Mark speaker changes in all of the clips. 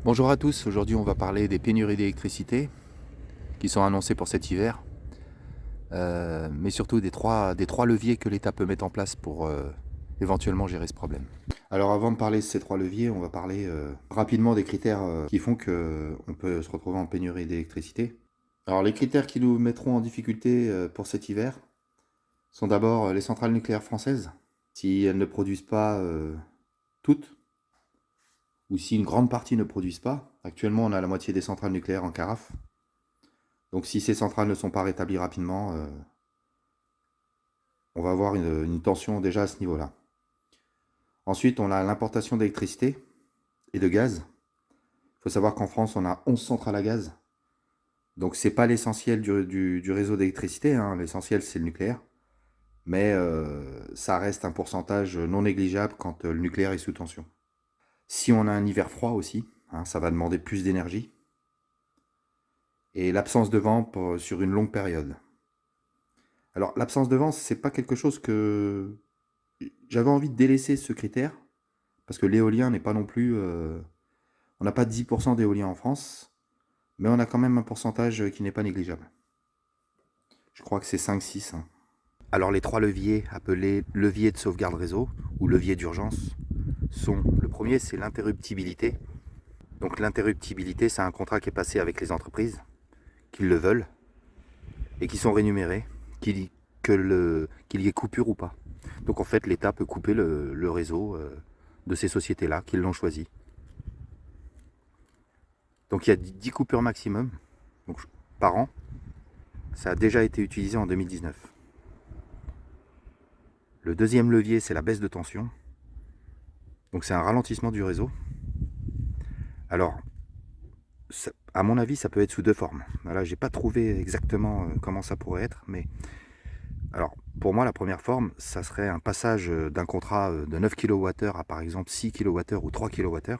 Speaker 1: Bonjour à tous, aujourd'hui on va parler des pénuries d'électricité qui sont annoncées pour cet hiver, mais surtout des trois leviers que l'État peut mettre en place pour éventuellement gérer ce problème. Alors avant de parler de ces trois leviers, on va parler rapidement des critères qui font qu'on peut se retrouver en pénurie d'électricité. Alors les critères qui nous mettront en difficulté pour cet hiver sont d'abord les centrales nucléaires françaises. Si elles ne produisent pas toutes, ou si une grande partie ne produisent pas. Actuellement, on a la moitié des centrales nucléaires en carafe. Donc si ces centrales ne sont pas rétablies rapidement, on va avoir une tension déjà à ce niveau-là. Ensuite, on a l'importation d'électricité et de gaz. Il faut savoir qu'en France, on a 11 centrales à gaz. Donc c'est pas l'essentiel du réseau d'électricité, hein. L'essentiel c'est le nucléaire. Mais ça reste un pourcentage non négligeable quand le nucléaire est sous tension. Si on a un hiver froid aussi, hein, ça va demander plus d'énergie. Et l'absence de vent sur une longue période. Alors l'absence de vent, c'est pas quelque chose que j'avais envie de délaisser ce critère, parce que l'éolien n'est pas non plus... on n'a pas 10% d'éolien en France, mais on a quand même un pourcentage qui n'est pas négligeable. Je crois que c'est 5-6. Hein. Alors les trois leviers, appelés levier de sauvegarde réseau ou levier d'urgence, sont... Le premier, c'est l'interruptibilité. Donc l'interruptibilité, c'est un contrat qui est passé avec les entreprises, qui le veulent, et qui sont rémunérés, qu'il y ait coupure ou pas. Donc en fait, l'État peut couper le réseau de ces sociétés-là qui l'ont choisi. Donc il y a 10 coupures maximum donc, par an. Ça a déjà été utilisé en 2019. Le deuxième levier, c'est la baisse de tension. Donc c'est un ralentissement du réseau. Alors, à mon avis, ça peut être sous deux formes. Là, j'ai pas trouvé exactement comment ça pourrait être, mais alors pour moi, la première forme, ça serait un passage d'un contrat de 9 kWh à par exemple 6 kWh ou 3 kWh.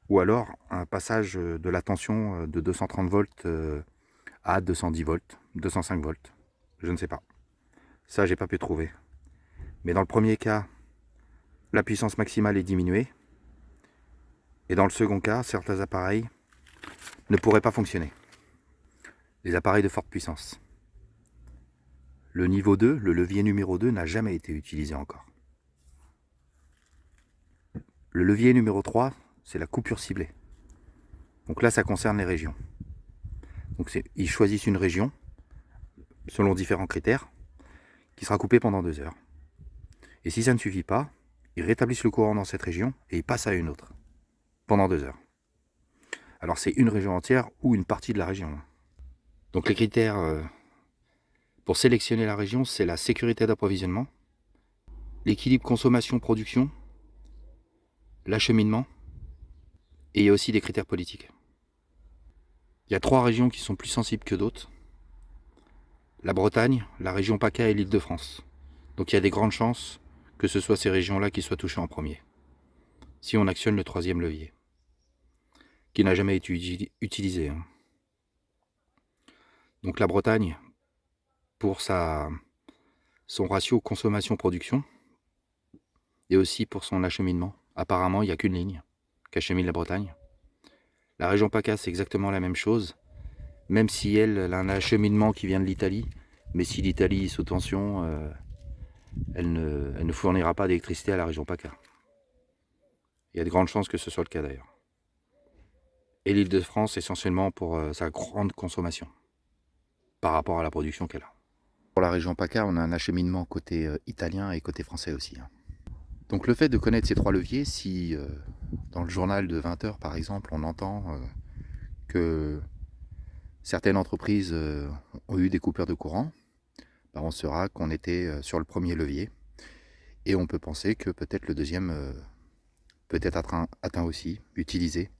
Speaker 1: Ou alors un passage de la tension de 230 volts à 210 volts, 205 volts. Je ne sais pas. Ça, j'ai pas pu trouver. Mais dans le premier cas, la puissance maximale est diminuée. Et dans le second cas, certains appareils ne pourraient pas fonctionner. Les appareils de forte puissance. Le niveau 2, le levier numéro 2, n'a jamais été utilisé encore. Le levier numéro 3, c'est la coupure ciblée. Donc là, ça concerne les régions. Donc ils choisissent une région, selon différents critères, qui sera coupée pendant 2 heures. Et si ça ne suffit pas, ils rétablissent le courant dans cette région et ils passent à une autre, pendant 2 heures. Alors c'est une région entière ou une partie de la région. Donc les critères pour sélectionner la région, c'est la sécurité d'approvisionnement, l'équilibre consommation-production, l'acheminement, et il y a aussi des critères politiques. Il y a 3 régions qui sont plus sensibles que d'autres. La Bretagne, la région PACA et l'Île-de-France. Donc il y a des grandes chances que ce soit ces régions-là qui soient touchées en premier. Si on actionne le troisième levier, qui n'a jamais été utilisé. Hein. Donc la Bretagne, pour son ratio consommation-production, et aussi pour son acheminement. Apparemment, il n'y a qu'une ligne qu'achemine la Bretagne. La région PACA, c'est exactement la même chose, même si elle a un acheminement qui vient de l'Italie, mais si l'Italie est sous tension, elle ne fournira pas d'électricité à la région PACA. Il y a de grandes chances que ce soit le cas d'ailleurs. Et l'Île-de-France essentiellement pour sa grande consommation par rapport à la production qu'elle a. Pour la région PACA, on a un acheminement côté italien et côté français aussi. Hein. Donc le fait de connaître ces 3 leviers, si dans le journal de 20 heures par exemple, on entend que certaines entreprises ont eu des coupures de courant, ben on saura qu'on était sur le premier levier. Et on peut penser que peut-être le deuxième peut être atteint aussi, utilisé.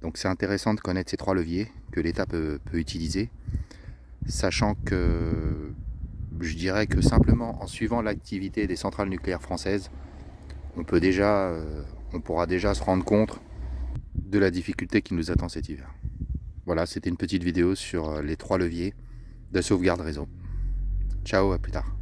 Speaker 1: Donc c'est intéressant de connaître ces 3 leviers que l'État peut utiliser, sachant que je dirais que simplement en suivant l'activité des centrales nucléaires françaises, on pourra déjà se rendre compte de la difficulté qui nous attend cet hiver. Voilà, c'était une petite vidéo sur les 3 leviers de sauvegarde réseau. Ciao, à plus tard.